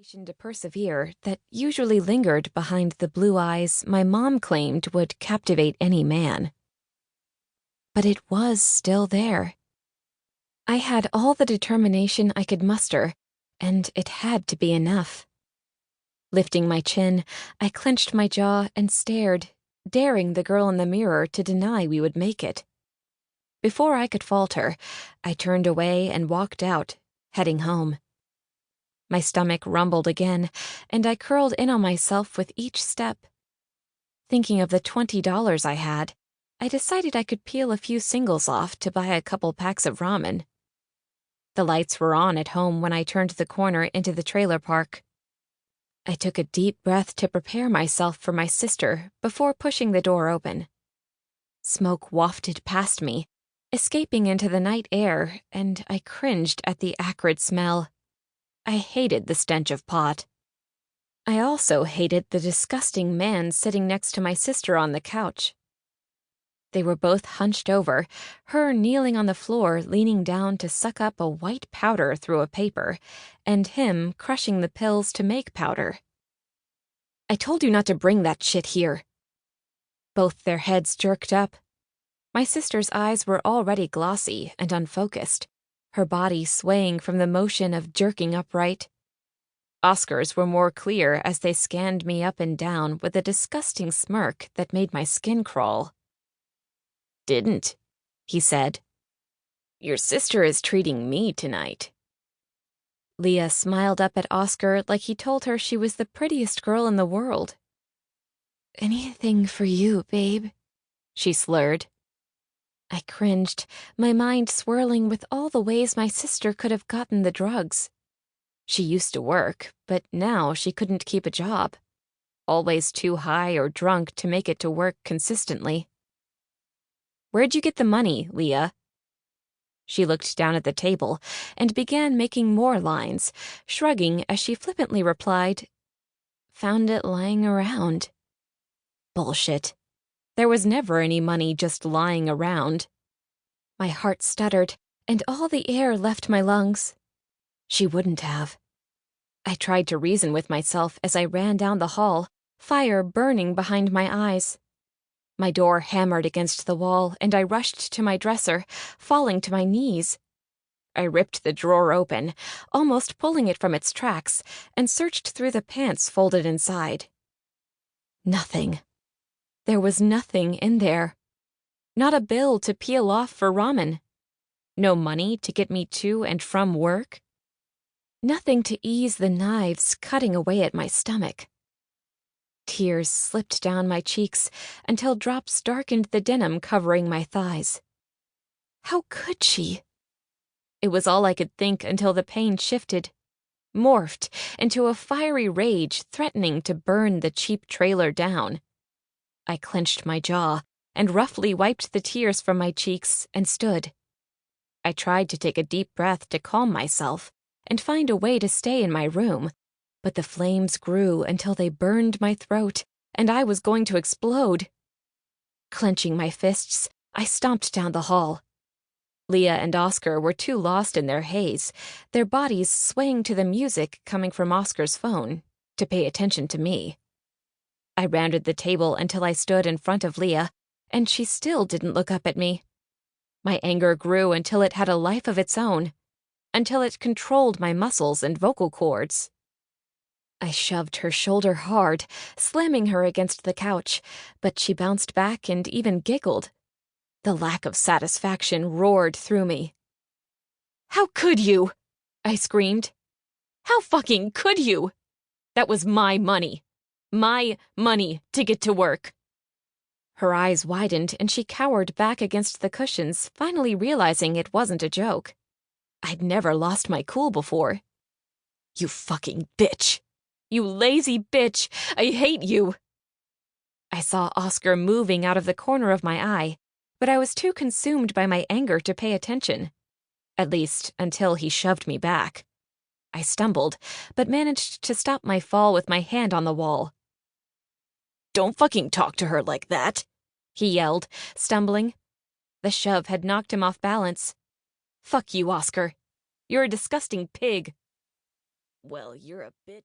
To persevere that usually lingered behind the blue eyes my mom claimed would captivate any man. But it was still there. I had all the determination I could muster, and it had to be enough. Lifting my chin, I clenched my jaw and stared, daring the girl in the mirror to deny we would make it. Before I could falter, I turned away and walked out, heading home. My stomach rumbled again, and I curled in on myself with each step. Thinking of the $20 I had, I decided I could peel a few singles off to buy a couple packs of ramen. The lights were on at home when I turned the corner into the trailer park. I took a deep breath to prepare myself for my sister before pushing the door open. Smoke wafted past me, escaping into the night air, and I cringed at the acrid smell. I hated the stench of pot. I also hated the disgusting man sitting next to my sister on the couch. They were both hunched over, her kneeling on the floor leaning down to suck up a white powder through a paper, and him crushing the pills to make powder. "I told you not to bring that shit here." Both their heads jerked up. My sister's eyes were already glossy and unfocused, her body swaying from the motion of jerking upright. Oscar's were more clear as they scanned me up and down with a disgusting smirk that made my skin crawl. "Didn't," he said. "Your sister is treating me tonight." Leah smiled up at Oscar like he told her she was the prettiest girl in the world. "Anything for you, babe," she slurred. I cringed, my mind swirling with all the ways my sister could have gotten the drugs. She used to work, but now she couldn't keep a job. Always too high or drunk to make it to work consistently. "Where'd you get the money, Leah?" She looked down at the table and began making more lines, shrugging as she flippantly replied, "Found it lying around." Bullshit. There was never any money just lying around. My heart stuttered, and all the air left my lungs. She wouldn't have. I tried to reason with myself as I ran down the hall, fire burning behind my eyes. My door hammered against the wall, and I rushed to my dresser, falling to my knees. I ripped the drawer open, almost pulling it from its tracks, and searched through the pants folded inside. Nothing. There was nothing in there. Not a bill to peel off for ramen. No money to get me to and from work. Nothing to ease the knives cutting away at my stomach. Tears slipped down my cheeks until drops darkened the denim covering my thighs. How could she? It was all I could think until the pain shifted, morphed into a fiery rage threatening to burn the cheap trailer down. I clenched my jaw and roughly wiped the tears from my cheeks and stood. I tried to take a deep breath to calm myself and find a way to stay in my room, but the flames grew until they burned my throat, and I was going to explode. Clenching my fists, I stomped down the hall. Leah and Oscar were too lost in their haze, their bodies swaying to the music coming from Oscar's phone, to pay attention to me. I rounded the table until I stood in front of Leah, and she still didn't look up at me. My anger grew until it had a life of its own, until it controlled my muscles and vocal cords. I shoved her shoulder hard, slamming her against the couch, but she bounced back and even giggled. The lack of satisfaction roared through me. "How could you?" I screamed. "How fucking could you? That was my money. My money to get to work." Her eyes widened and she cowered back against the cushions, finally realizing it wasn't a joke. I'd never lost my cool before. "You fucking bitch. You lazy bitch. I hate you." I saw Oscar moving out of the corner of my eye, but I was too consumed by my anger to pay attention. At least, until he shoved me back. I stumbled, but managed to stop my fall with my hand on the wall. "Don't fucking talk to her like that," he yelled, stumbling. The shove had knocked him off balance. "Fuck you, Oscar. You're a disgusting pig." Well, you're a bitch.